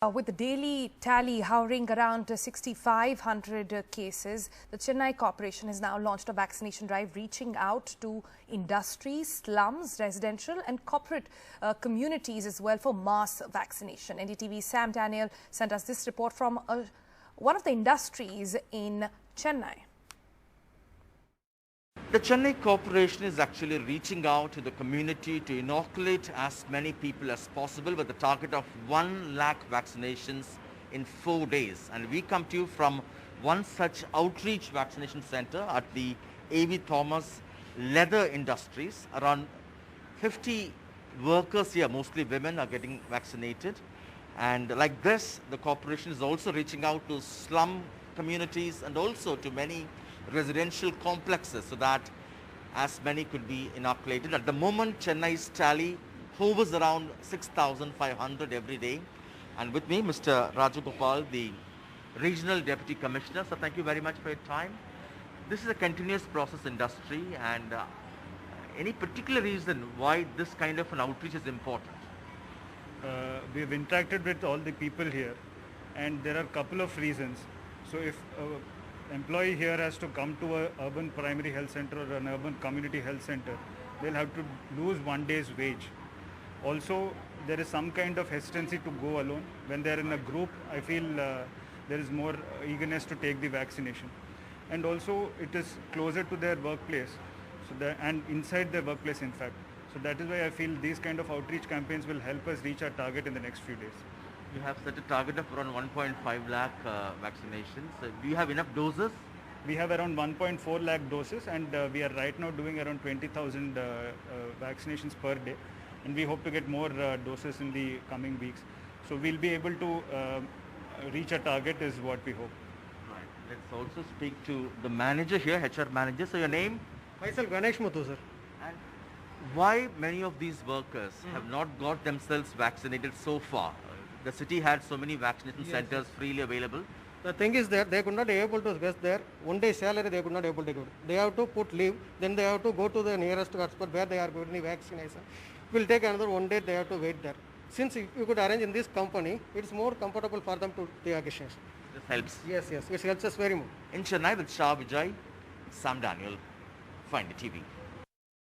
With the daily tally hovering around 6,500 cases, the Chennai Corporation has now launched a vaccination drive reaching out to industries, slums, residential and corporate communities as well for mass vaccination. NDTV's Sam Daniel sent us this report from one of the industries in Chennai. The Chennai Corporation is actually reaching out to the community to inoculate as many people as possible with a target of 1 lakh vaccinations in 4 days. And we come to you from one such outreach vaccination center at the A.V. Thomas Leather Industries. Around 50 workers here, mostly women, are getting vaccinated. And like this, the corporation is also reaching out to slum communities and also to many residential complexes so that as many could be inoculated. At the moment, Chennai's tally hovers around 6,500 every day. And with me, Mr. Rajagopal, the Regional Deputy Commissioner. So thank you very much for your time. This is a continuous process industry, and any particular reason why this kind of an outreach is important? We've interacted with all the people here, and there are a couple of reasons. So if employee here has to come to an urban primary health center or an urban community health center, they'll have to lose 1 day's wage. Also, there is some kind of hesitancy to go alone. When they're in a group, I feel there is more eagerness to take the vaccination. And also, it is closer to their workplace, and inside their workplace, in fact. So that is why I feel these kind of outreach campaigns will help us reach our target in the next few days. You have set a target of around 1.5 lakh vaccinations. Do you have enough doses? We have around 1.4 lakh doses, and we are right now doing around 20,000 vaccinations per day. And we hope to get more doses in the coming weeks. So we'll be able to reach our target is what we hope. Right. Let's also speak to the manager here, HR manager. So your name? Myself, Ganesh Muthu, sir. And why many of these workers have not got themselves vaccinated so far? The city had so many vaccination centers freely available. The thing is that they could not be able to get their 1 day salary, they could not be able to do it. They have to put leave, then they have to go to the nearest hospital where they are getting the vaccination. It will take another 1 day, they have to wait there. Since you could arrange in this company, it's more comfortable for them to take vaccination. This helps. Yes, it helps us very much. In Chennai with Shah Vijay, Sam Daniel, Find the TV.